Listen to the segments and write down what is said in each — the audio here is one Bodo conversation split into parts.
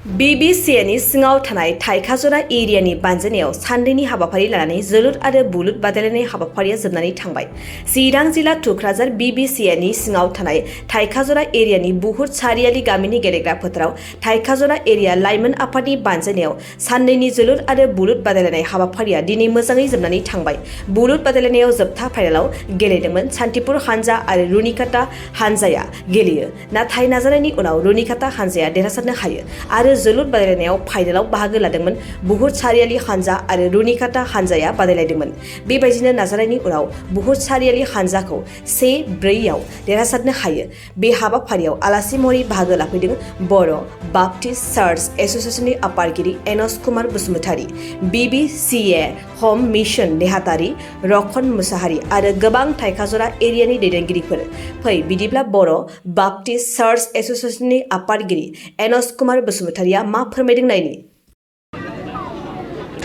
Bbca नि सिङाव थानाय थाइखाजरा एरियानि बानजायनायाव साननैनि हाबाफारि लानानै जोलुर आरो बुलुर बादायलायनाय हाबाफारिया जोबनानै थांबाय। चिरां जिल्ला थुक्राझार Bbca नि सिङाव थानाय थाइखाजरा एरियानि बुहुत सारियालि गामिनि गेलेग्रा फोथाराव थाइखाजरा एरिया लाइमोन आफादनि बानजायनायाव साननैनि जोलुर आरो बुलुर बादायलायनाय हाबाफारिया दिनै मोजाङै जोबनानै थांबाय। बुलुर बादायलायनायाव जोबथा फाइनालाव गेलेदोंमोन सान्तिपुर हानजा आरो रुनिकाटा हानजाया गेलेयो। नाथाय नाजानायनि उनाव रुनिकाटा हानजाया देरहासारनो हायो आरो जोलुर बादायलायनायाव फाइनालाव बाहागो लादोंमोन बुहुत सारियालि हानजा आरो रुनिकाटा हानजाया बादायलायदोंमोन। बेबायदिनो नाजानायनि उनाव बुहुत सारियालि हानजाखौ 4-4 आव देरहासारनो हायो। बे हाबाफारियाव आलासि महरै बाहागो लाफैदों बर' बाप्टिस्ट चार्च एस'सिएशननि आफादगिरि एनस कुमार बसुमतारी, Bbca हम मिशन नेहाथारि रखन मुसाहारि आरो गोबां थाइखाजरा एरियानि दैदेनगिरिफोर। फै बिदिब्ला बर' बाप्टिस्ट चार्च एस'सिएशननि आफादगिरि एनस कुमार बसुमतारीया मा फोरमायदों नायनि।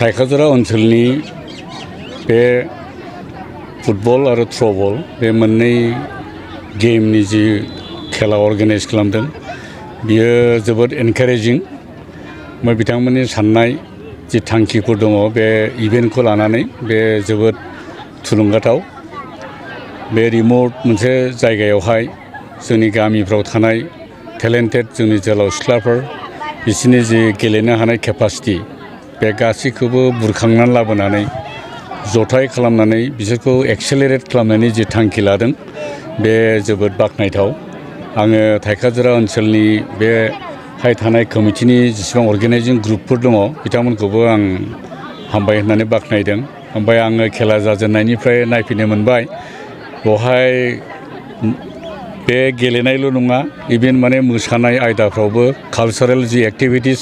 थाइखाजरा ओनसोलनि बे फुटबल आरो थ्र'बल बे मोननै गेमनि जि खेला अर्गानाइज खालामदों बियो जोबोद एनकारेजिं। बिथांमोननि साननाय जि थांखिफोर दङ बे इभेन्टखौ लानानै बे जोबोद थुलुंगाथाव। बे रिमट मोनसे जायगायावहाय जोंनि गामिफ्राव थानाय टेलेन्टेड जोंनि जोहोलाव सिख्लाफोर बिसोरनि जि गेलेनो हानाय केपासिटि बे गासैखौबो बुरखांनानै लाबोनानै जथाय खालामनानै बिसोरखौ एक्सेलेरेट खालामनायनि जि थांखि लादों बे जोबोद बाख्नायथाव। आङो थाइखाजरा ओनसोलनि बेहाय थानाय कमिटिनि जेसेबां अर्गानाइजिं ग्रुपफोर दङ बिथांमोनखौबो आं हामबाय होननानै बाख्नायदों। ओमफ्राय आङो खेला जाजेननायनिफ्राय नायफैनो मोनबाय बेवहाय बे गेलेनायल' नङा इभेन मोसानाय आयदाफ्रावबो कालचारेल जि एक्टिभिटिस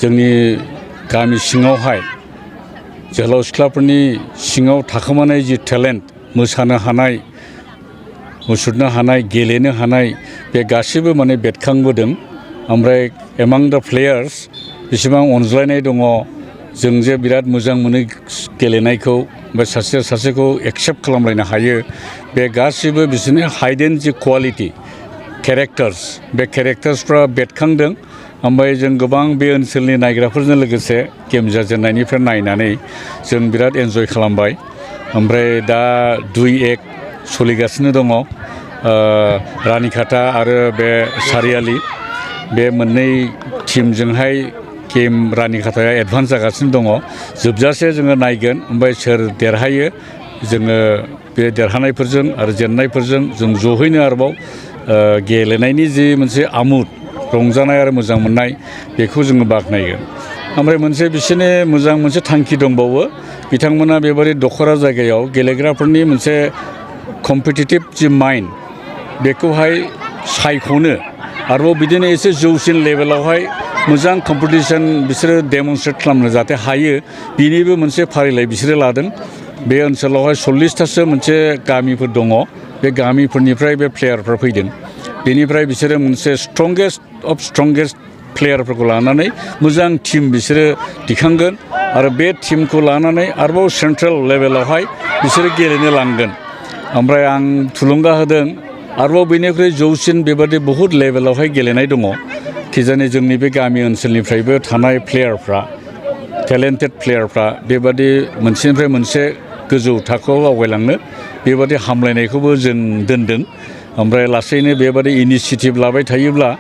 जोंनि गामि सिङावहाय जोहोलाव सिख्लाफोरनि सिङाव थाखोमानाय जि टेलेन्ट मोसानो हानाय, मुसुरनो हानाय, गेलेनो हानाय बे गासिबो बेरखांबोदों। ओमफ्राय एमां दा प्लेयार्स बेसेबां अनज्लायनाय दङ, जों जे बिराद मोजां मोनो गेलेनायखौ, ओमफ्राय सासेया सासेखौ एक्सेप्ट खालामलायनो हायो, बे गासिबो बिसोरनि हाइडेन जि क्वालिटि केरेक्टार्स बे केरेक्टार्सफ्रा बेरखांदों। ओमफ्राय जों गोबां बे ओनसोलनि नायग्राफोरजों लोगोसे गेम जाजेननायनिफ्राय नायनानै जों बिराद एन्जय खालामबाय। ओमफ्राय दा 2-1 सोलिगासिनो दङ। रानिकाटा आरो बे सारियालि बे मोननै टीमजोंहाय गेम रानिकाटाया एडभान्स जागासिनो दङ। जोबजासे जोङो नायगोन ओमफ्राय सोर देरहायो जोङो बे देरहानायफोरजों आरो जेननायफोरजों जों ज'हैनो आरोबाव गेलेनायनि जि मोनसे आमुद रंजानाय आरो मोजां मोननाय बेखौ जोङो बाख्नायगोन। ओमफ्राय मोनसे बिसोरनि मोजां मोनसे थांखि दंबावो। बिथांमोना बेबादि दखरा जायगायाव गेलेग्राफोरनि मोनसे कम्पिटिटिभ जि माइन्ड बेखौहाय सायख'नो आरोबाव बिदिनो एसे जौसिन लेभेलावहाय मोजां कम्पिटिसन बिसोरो डेमनस्ट्रेट खालामनो जाहाथे हायो बिनिबो मोनसे फारिलाइ बिसोरो लादों। बे ओनसोलावहाय 40थासो मोनसे गामिफोर दङ। बे गामिफोरनिफ्राय बे प्लेयारफ्रा फैदों। बेनिफ्राय बिसोरो मोनसे स्ट्रंगेस्ट प्लेयारफोरखौ लानानै मोजां टीम बिसोरो दिखांगोन आरो बे टीमखौ लानानै आरोबाव सेन्ट्रेल लेभेलावहाय बिसोरो गेलेनो लांगोन। ओमफ्राय आं थुलुंगा होदों आरोबाव बेनिख्रुइ जौसिन बेबादि बहुद लेभेलावहाय गेलेनाय दङ। खिजानि जोंनि बे गामि ओनसोलनिफ्रायबो थानाय प्लेयारफ्रा टेलेन्टेड प्लेयारफ्रा बेबादि मोनसेनिफ्राय मोनसे गोजौ थाखोआव आवगायलांनो बेबादि हामलायनायखौबो जों दोनदों। ओमफ्राय लासैनो बेबादि इनिसियेटिभ लाबाय थायोब्ला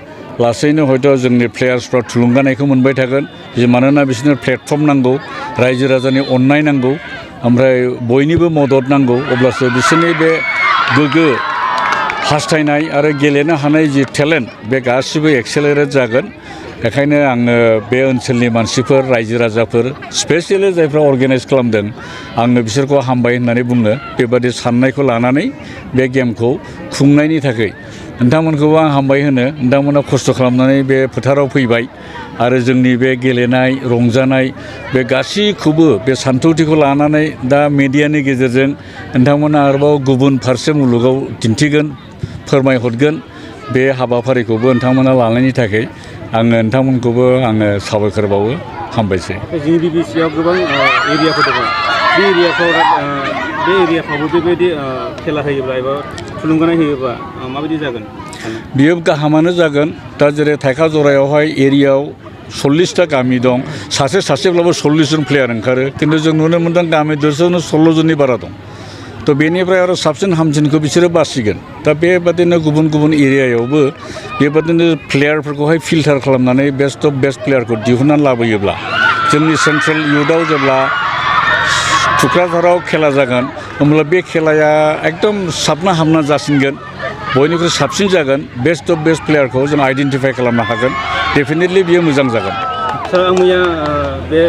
लासैनो हयथ' जोंनि प्लेयार्सफ्रा थुलुंगानायखौ मोनबाय थागोन। मानोना बिसोरनो प्लेटफर्म नांगौ, रायजो राजानि अननाय नांगौ, ओमफ्राय बयनिबो मदद नांगौ। अब्लासो बिसोरनि बे गोग्गो हास्थायनाय आरो गेलेनो हानाय जि टेलेन्ट बे गासिबो एक्सेलेरेट जागोन। बेखायनो आङो बे ओनसोलनि मानसिफोर, रायजो राजाफोर, स्पेसियेलि जायफ्रा अर्गानाइज खालामदों आङो बिसोरखौ हामबाय होननानै बुङो। बेबादि साननायखौ लानानै बे गेमखौ खुंनायनि थाखाय नोंथांमोनखौबो आं हामबाय होनो। नोंथांमोना खस्थ' खालामनानै बे फोथाराव फैबाय आरो जोंनि बे गेलेनाय रंजानाय बे गासैखौबो बे सानथौथिखौ लानानै दा मिडियानि गेजेरजों नोंथांमोना आरोबाव गुबुन फारसे मुलुगाव दिन्थिगोन, फोरमायहरगोन। बे हाबाफारिखौबो नोंथांमोना लानायनि थाखाय आङो नोंथांमोनखौबो आङो साबायखर बावो, हामबायसै। जोंनि Bbcaयाव गोबां एरियाफोर दङ। बे एरियाफ्रावबो बेबायदि खेला होयोब्ला एबा थुलुंगानाय होयोब्ला माबायदि जागोन? बियो गाहामानो जागोन। दा जेरै थाइखाजरायावहाय एरियायाव 40टा गामि दं सासेब्लाबो 40 जन प्लेयार ओंखारो खिन्थु जों नुनो मोनदों गामि दरसेयावनो 16 जननि बारा दं तो बेनिफ्राय आरो साबसिन हामसिनखौ बिसोरो बासिगोन दा बेबादिनो गुबुन गुबुन एरियायावबो बेबादिनो प्लेयारफोरखौहाय फिल्टार खालामनानै बेस्ट अफ बेस्ट प्लेयारखौ दिहुननानै लाबोयोब्ला जोंनि सेन्ट्रेल इयुथआव जेब्ला टुक्राझाराव खेला जागोन होमब्ला बे खेलाया एकदम साबना हामना जासिनगोन बयनिख्रुइ साबसिन जागोन बेस्ट अफ बेस्ट प्लेयारखौ जों आइडेन्टिफाइ खालामनो हागोन डेफिनेटलि बियो मोजां जागोन सार आं मैया बे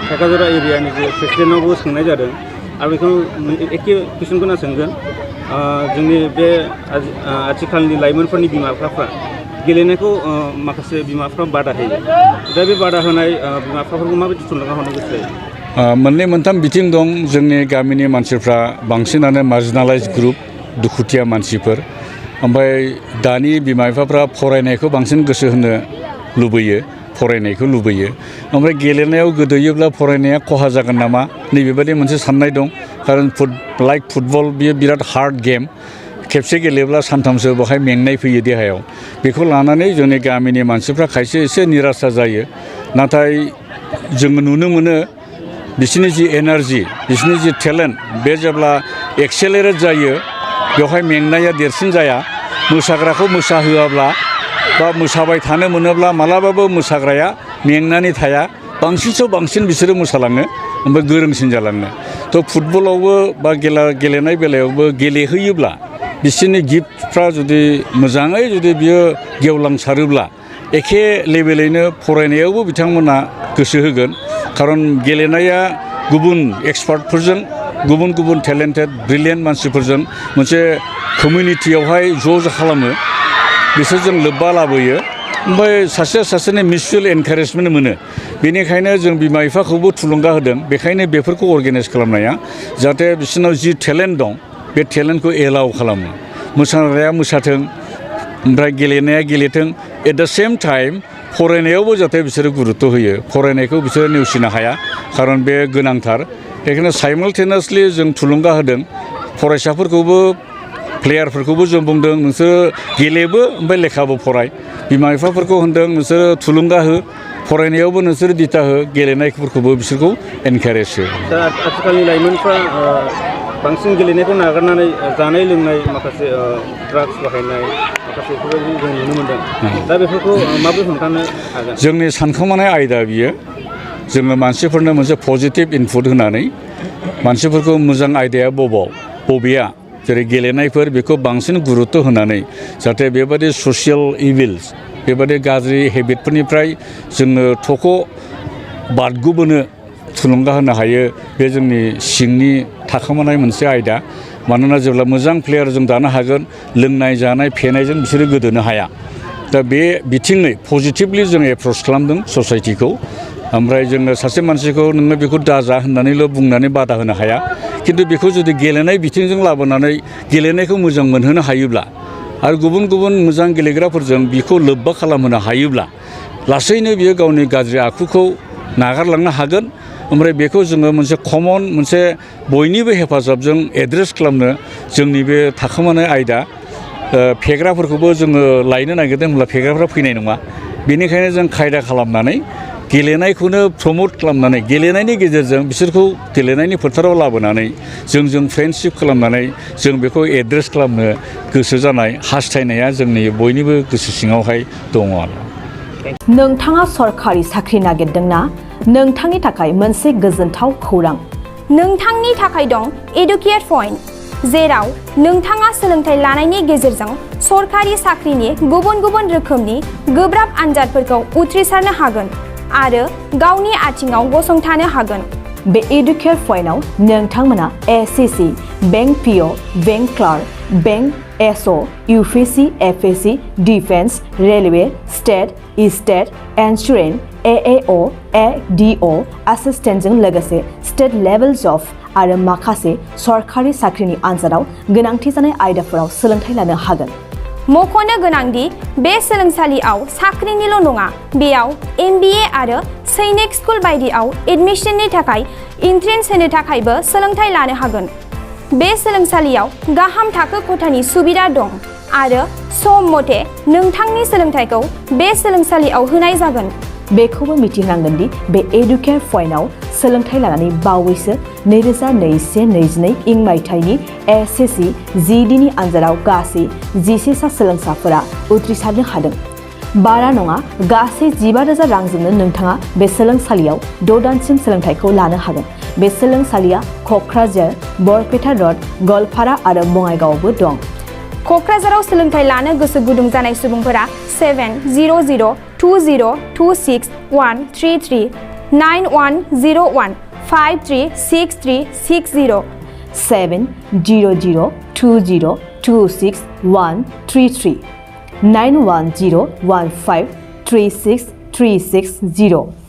थाखाजोरा एरियानि जे प्रेसिडेन्टआवबो सोंनाय जादों आरो बेखौ एखे कुइसनखौनो सोंगोन जोंनि बे आथिखालनि लाइमोनफोरनि बिमा बिफाफ्रा गेलेनायखौ माखासे बिमा बिफा बादा होयो दा बे बादा होनाय बिमा बिफाफोरखौ माबायदि थुलुंगा होनो गोसो जायो मोननै मोनथाम बिथिं दं जोंनि गामिनि मानसिफ्रा बांसिनानो मार्जिनालाइज ग्रुप दुखुथिया मानसिफोर ओमफ्राय दानि बिमा बिफाफ्रा फरायनायखौ बांसिन गोसो होनो लुबैयो फरायनायखौ लुबैयो ओमफ्राय गेलेनायाव गोदोयोब्ला फरायनाया खहा जागोन नामा नैबेबायदि मोनसे साननाय दं खारन फुटबल बियो बिराद हार्ड गेम खेबसे गेलेब्ला सानथामसो बेवहाय मेंनाय फैयो देहायाव बेखौ लानानै जोंनि गामिनि मानसिफ्रा खायसे एसे निरासा जायो नाथाय जोङो नुनो मोनो बिसोरनि जि एनार्जि बिसोरनि जि टेलेन्ट बे जेब्ला एक्सेलेरेट जायो बेवहाय मेंनाया देरसिन जाया मोसाग्राखौ मोसाहोआब्ला बा मोसाबाय थानो मोनोब्ला मालाबाबो मोसाग्राया मेंनानै थाया बांसिनसो बांसिन बिसोरो मोसालाङो ओमफ्राय गोरोंसिन जालाङो थ' फुटबलावबो बा गेलेनाय बेलायावबो गेलेहोयोब्ला बिसोरनि गिफ्टफ्रा जुदि मोजाङै जुदि बियो गेवलांसारोब्ला एखे लेभेलैनो फरायनायावबो बिथांमोना गोसो होगोन खारन गेलेनाया गुबुन एक्सपार्टफोरजों गुबुन टेलेन्टेड ब्रिलियेन्ट मानसिफोरजों मोनसे कमिउनिटियावहाय ज' खालामो बिसोरजों लोब्बा लाबोयो ओमफ्राय सासेनि मिउचुवेल एनकारेजमेन्ट मोनो बेनिखायनो जों बिमा बिफाखौबो थुलुंगा होदों बेखायनो बेफोरखौ अर्गेनाइज खालामनाया जाहाथे बिसोरनाव जि टेलेन्ट दं बे टेलेन्टखौ एलाउ खालामो मोसाग्राया मोसाथों ओमफ्राय गेलेनाया गेलेथों एट दा सेम टाइम फरायनायावबो जाहाथे बिसोरो गुरुत्त होयो फरायनायखौ बिसोरो नेवसिनो हाया खारन बे गोनांथार बेखायनो साइमालटेनियासलि जों थुलुंगा होदों फरायसाफोरखौबो प्लेयारफोरखौबो जों बुंदों नोंसोर गेलेबो ओमफ्राय लेखाबो फराय बिमा बिफाफोरखौ होनदों नोंसोरो थुलुंगा हो फरायनायावबो नोंसोरो दिथा हो गेलेनायफोरखौबो बिसोरखौ एनकारेज हो दा आथिखालनि लाइमोनफ्रा बांसिन गेलेनायखौ नागारनानै जानाय लोंनाय माखासे ड्राग्स बाहायनाय माखासे बेफोरबायदि जों नुनो मोनदों दा बेफोरखौ माबोरै हमथानो हागोन जोंनि सानखोमानाय आयदा बियो जोङो मानसिफोरनो मोनसे पजिटिभ इनपुट होनानै मानसिफोरखौ मोजां आयदाया बबेया जेरै गेलेनायफोर बेखौ बांसिन गुरुत्त होनानै जाहाथे बेबादि ससियेल इभिल्स बेबादि गाज्रि हेबिटफोरनिफ्राय जोङो थख' बारग'बोनो थुलुंगा होनो हायो बे जोंनि सिंनि थाखोमानाय मोनसे आयदा मानोना जेब्ला मोजां प्लेयार जों दानो हागोन लोंनाय जानाय फेनायजों बिसोरो गोदोनो हाया दा बे बिथिङै पजिटिभलि जों एप्रच खालामदों ससाइटिखौ ओमफ्राय जोङो सासे मानसिखौ नोङो बेखौ दाजा होननानैल' बुंनानै बादा होनो हाया खिन्थु बेखौ जुदि गेलेनाय बिथिंजों लाबोनानै गेलेनायखौ मोजां मोनहोनो हायोब्ला आरो गुबुन मोजां गेलेग्राफोरजों बिखौ लोब्बा खालामहोनो हायोब्ला लासैनो बियो गावनि गाज्रि आखुखौ नागारलांनो हागोन ओमफ्राय बेखौ जोङो मोनसे कमन मोनसे बयनिबो हेफाजाबजों एड्रेस खालामनो जोंनि बे थाखोमानाय आयदा फेग्राफोरखौबो जोङो लायनो नागिरदों होनब्ला फेग्राफ्रा फैनाय नङा बेनिखायनो जों खायदा खालामनानै गेलेनायखौनो प्रमट खालामनानै गेलेनायनि गेजेरजों बिसोरखौ गेलेनायनि फोथाराव लाबोनानै जों फ्रेन्डशिप खालामनानै जों बेखौ एड्रेस खालामनो गोसो जानाय हास्थायनाया जोंनि बयनिबो गोसो सिङावहाय दङ आरो नोंथाङा सरखारि साख्रि नागिरदोंना नोंथांनि थाखाय मोनसे गोजोनथाव खौरां नोंथांनि थाखाय दं एडुकेट पइन्ट जेराव नोंथाङा सोलोंथाइ लानायनि गेजेरजों सरखारि साख्रिनि गुबुन रोखोमनि गोब्राब आनजादफोरखौ उथ्रिसारनो हागोन आरो गावनि आथिङाव गसंथानो हागोन बे एडुकेट पइन्टआव नोंथांमोना SSC bank PO bank clerk bank SO UPSC एफएससि defence railway state insurance AAO ADO एसिस्टेन्टजों लोगोसे स्टेट लेभेल जब आरो माखासे सरखारि साख्रिनि आनजादाव गोनांथि जानाय आयदाफोराव सोलोंथाइ लानो हागोन मख'नो गोनांदि बे सोलोंसालियाव साख्रिनिल' नङा बेयाव MBA आरो सैनिक स्कुल बायदियाव एडमिशननि थाखाय एन्ट्रेन्स होनो थाखायबो सोलोंथाइ लानो हागोन बे सोलोंसालियाव गाहाम थाखो खथानि सुबिदा दं आरो सम मथे नोंथांनि सोलोंथाइखौ बे सोलोंसालियाव होनाय जागोन बेखौबो मिथिनांगोन दि बे एडुकेयार पइन्टआव सोलोंथाइ लानानै बावैसो 2021-22 इं मायथाइनि एसएससि जिडिनि आनजादाव गासै 11 सा सोलोंसाफोरा उथ्रिसारनो हादों। बारा नङा गासै 15,000 रांजोंनो नोंथाङा बे सोलोंसालियाव 6 दानसिम सोलोंथाइखौ लानो हागोन। बे सोलोंसालिया क'क्राझार, बरपेटा रड, गलपारा आरो बङाइगावआवबो दं। क'क्राझाराव सोलोंथाइ लानो गोसो गुदुं जानाय सुबुंफोरा 70020261133 9101536360 70020261133 9101536360